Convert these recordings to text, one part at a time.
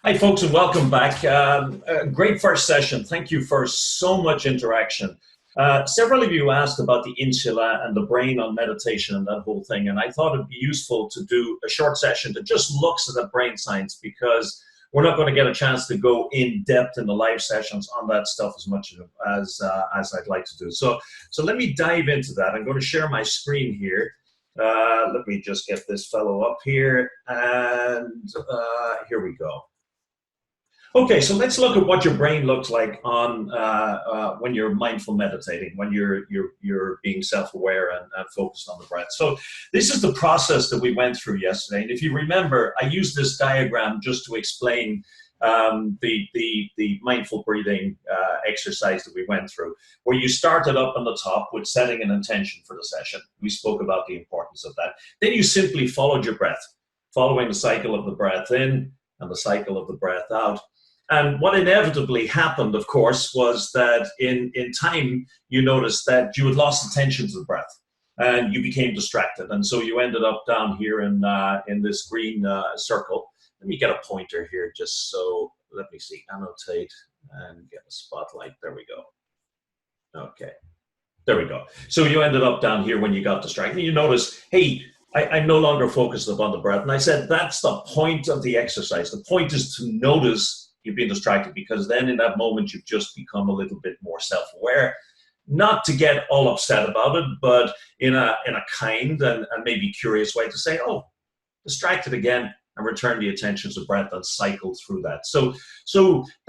Hi, folks, and welcome back. A great first session. Thank you for so much interaction. Several of you asked about the insula and the brain on meditation and that whole thing, and I thought it'd be useful to do a short session that just looks at that brain science because we're not going to get a chance to go in depth in the live sessions on that stuff as much as I'd like to do. So let me dive into that. I'm going to share my screen here. Let me just get this fellow up here, and here we go. Okay, so let's look at what your brain looks like on when you're mindful meditating, when you're being self-aware and focused on the breath. So this is the process that we went through yesterday. And if you remember, I used this diagram just to explain the mindful breathing exercise that we went through, where you started up on the top with setting an intention for the session. We spoke about the importance of that. Then you simply followed your breath, following the cycle of the breath in and the cycle of the breath out. And what inevitably happened, of course, was that in time, you noticed that you had lost attention to the breath and you became distracted. And so you ended up down here in this green circle. Let me get a pointer here just so, let me see, annotate and get a spotlight. There we go. Okay, there we go. So you ended up down here when you got distracted. And you notice, hey, I'm no longer focused upon the breath. And I said, that's the point of the exercise. The point is to notice you've been distracted, because then in that moment you've just become a little bit more self-aware, not to get all upset about it, but in a kind and maybe curious way to say, oh, distracted again, and return the attention to the breath and cycle through that. So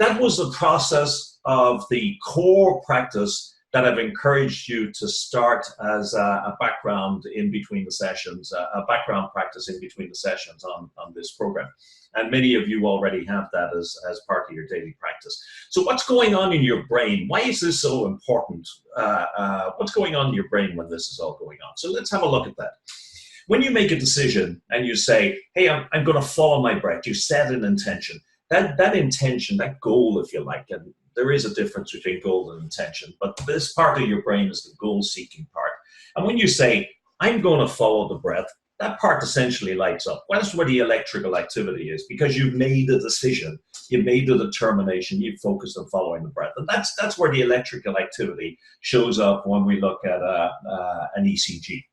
that was the process of the core practice that I've encouraged you to start as a background in between the sessions, a background practice in between the sessions on this program. And many of you already have that as part of your daily practice. So what's going on in your brain? Why is this so important? What's going on in your brain when this is all going on? So let's have a look at that. When you make a decision and you say, hey, I'm going to follow my breath, you set an intention. That intention, that goal, if you like, and there is a difference between goal and intention, but this part of your brain is the goal-seeking part. And when you say, I'm going to follow the breath, that part essentially lights up. Well, that's where the electrical activity is, because you've made a decision, you've made a determination, you've focused on following the breath. And that's where the electrical activity shows up when we look at an ECG.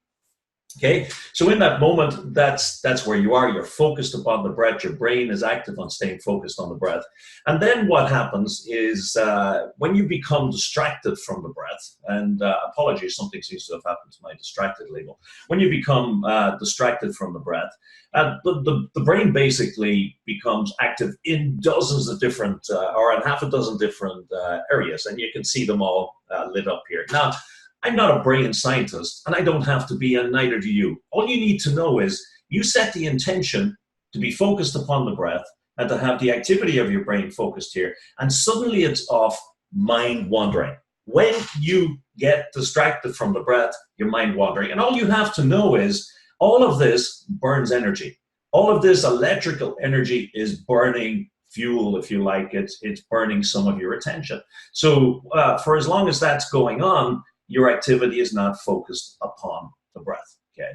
Okay, so in that moment, that's where you are. You're focused upon the breath. Your brain is active on staying focused on the breath. And then what happens is when you become distracted from the breath, and apologies, something seems to have happened to my distracted label. When you become distracted from the breath, the brain basically becomes active in dozens of different, or in half a dozen different areas, and you can see them all lit up here. Now, I'm not a brain scientist, and I don't have to be, and neither do you. All you need to know is you set the intention to be focused upon the breath and to have the activity of your brain focused here, and suddenly it's off mind wandering. When you get distracted from the breath, your mind wandering. And all you have to know is all of this burns energy. All of this electrical energy is burning fuel, if you like. It's burning some of your attention. So for as long as that's going on, your activity is not focused upon the breath, okay?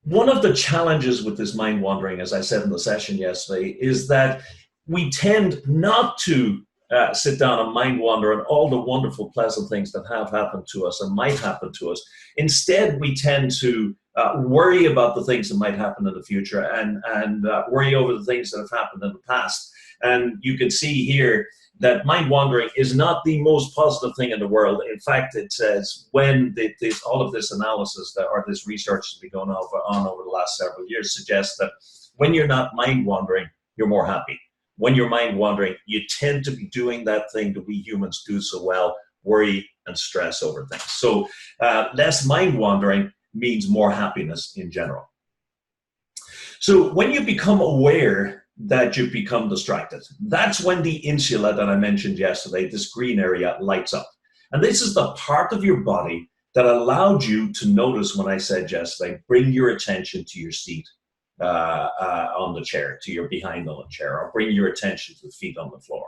One of the challenges with this mind wandering, as I said in the session yesterday, is that we tend not to sit down and mind wander on all the wonderful, pleasant things that have happened to us and might happen to us. Instead, we tend to worry about the things that might happen in the future and worry over the things that have happened in the past. And you can see here that mind wandering is not the most positive thing in the world. In fact, it says when all of this analysis or this research has been going on over the last several years suggests that when you're not mind wandering, you're more happy. When you're mind wandering, you tend to be doing that thing that we humans do so well, worry and stress over things. So less mind wandering means more happiness in general. So when you become aware that you've become distracted, that's when the insula that I mentioned yesterday, this green area, lights up. And this is the part of your body that allowed you to notice, when I said yesterday, bring your attention to your seat on the chair, to your behind on the chair, or bring your attention to the feet on the floor.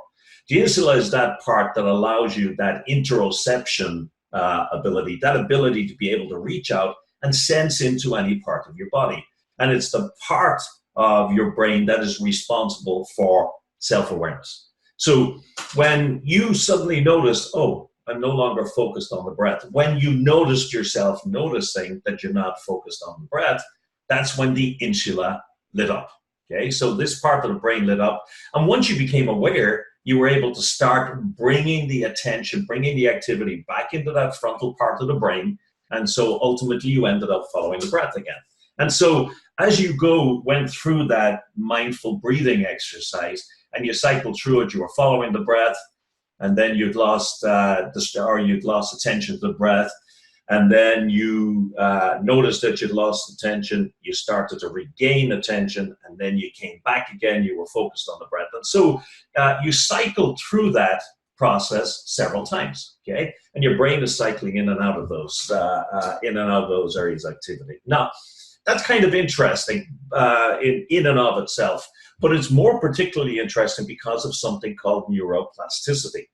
The insula is that part that allows you that interoception ability, that ability to be able to reach out and sense into any part of your body. And it's the part of your brain that is responsible for self-awareness. So when you suddenly notice, oh, I'm no longer focused on the breath, when you noticed yourself noticing that you're not focused on the breath, that's when the insula lit up. Okay, so this part of the brain lit up. And once you became aware, you were able to start bringing the attention, bringing the activity back into that frontal part of the brain. And so ultimately you ended up following the breath again. And so as you went through that mindful breathing exercise and you cycled through it, you were following the breath, and then you'd lost you'd lost attention to the breath. And then you noticed that you'd lost attention, you started to regain attention, and then you came back again, you were focused on the breath. And so you cycled through that process several times, okay? And your brain is cycling in and out of those areas of activity. Now, that's kind of interesting in and of itself, but it's more particularly interesting because of something called neuroplasticity.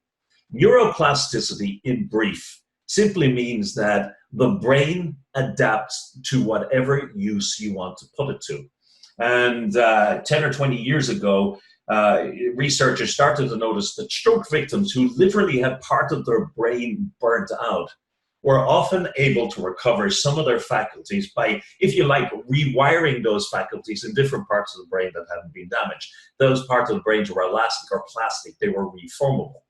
Neuroplasticity, in brief, simply means that the brain adapts to whatever use you want to put it to. And 10 or 20 years ago, researchers started to notice that stroke victims who literally had part of their brain burnt out were often able to recover some of their faculties by, if you like, rewiring those faculties in different parts of the brain that hadn't been damaged. Those parts of the brain were elastic or plastic, they were reformable.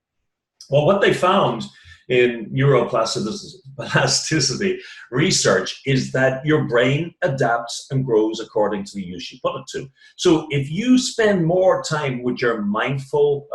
Well, what they found in neuroplasticity research is that your brain adapts and grows according to the use you put it to. So if you spend more time with your mindful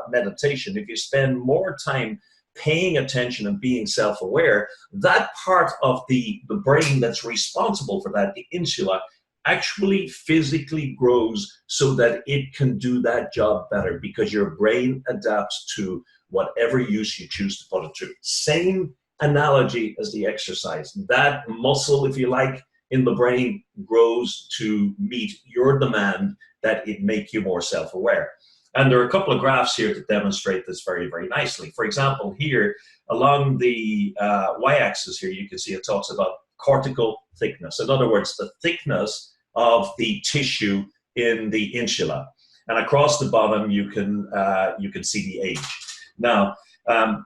meditation, if you spend more time paying attention and being self-aware, that part of the brain that's responsible for that, the insula, actually physically grows so that it can do that job better because your brain adapts to whatever use you choose to put it to. Same analogy as the exercise. That muscle, if you like, in the brain grows to meet your demand that it make you more self-aware. And there are a couple of graphs here to demonstrate this very, very nicely. For example, here along the y-axis here, you can see it talks about cortical thickness. In other words, the thickness of the tissue in the insula. And across the bottom, you can see the age. Now,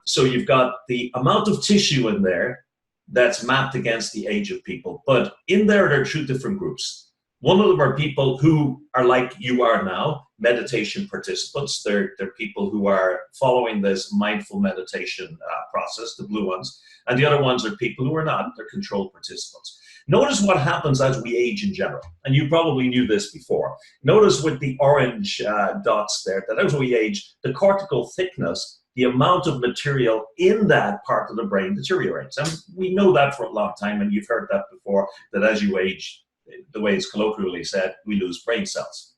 so you've got the amount of tissue in there that's mapped against the age of people. But in there are two different groups. One of them are people who are like you are now, meditation participants. They're people who are following this mindful meditation process, the blue ones. And the other ones are people who are not. They're controlled participants. Notice what happens as we age in general. And you probably knew this before. Notice with the orange dots there, that as we age, the cortical thickness, the amount of material in that part of the brain deteriorates. And we know that for a long time, and you've heard that before, that as you age, the way it's colloquially said, we lose brain cells.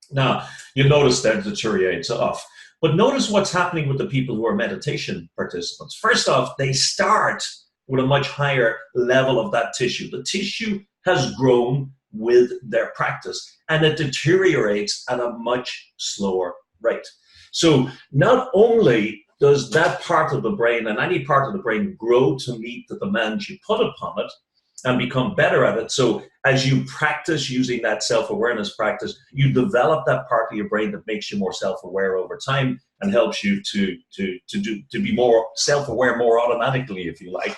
Now, you'll notice that it deteriorates off. But notice what's happening with the people who are meditation participants. First off, they start with a much higher level of that tissue. The tissue has grown with their practice, and it deteriorates at a much slower rate. So not only does that part of the brain and any part of the brain grow to meet the demands you put upon it and become better at it. So as you practice using that self-awareness practice, you develop that part of your brain that makes you more self-aware over time and helps you to be more self-aware more automatically, if you like,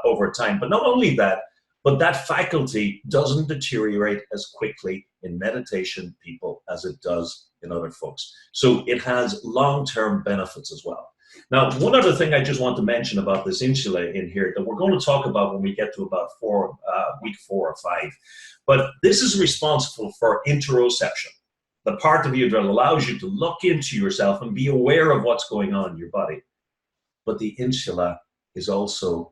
over time. But not only that, but that faculty doesn't deteriorate as quickly in meditation people as it does in other folks. So it has long-term benefits as well. Now, one other thing I just want to mention about this insula in here that we're going to talk about when we get to about week 4 or 5, but this is responsible for interoception, the part of you that allows you to look into yourself and be aware of what's going on in your body. But the insula is also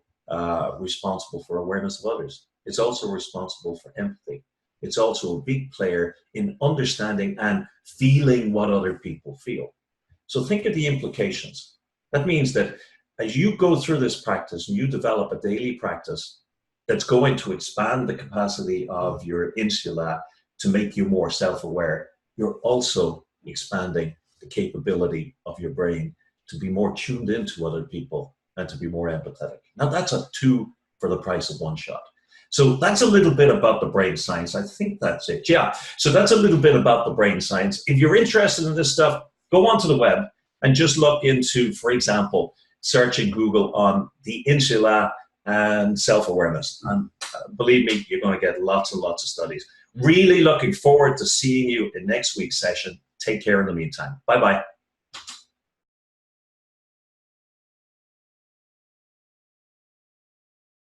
responsible for awareness of others. It's also responsible for empathy. It's also a big player in understanding and feeling what other people feel. So think of the implications. That means that as you go through this practice and you develop a daily practice that's going to expand the capacity of your insula to make you more self-aware, you're also expanding the capability of your brain to be more tuned into other people and to be more empathetic. Now that's a 2 for the price of 1 shot. So that's a little bit about the brain science. I think that's it. Yeah. So that's a little bit about the brain science. If you're interested in this stuff, go onto the web and just look into, for example, search in Google on the insula and self-awareness. And believe me, you're going to get lots and lots of studies. Really looking forward to seeing you in next week's session. Take care in the meantime. Bye-bye.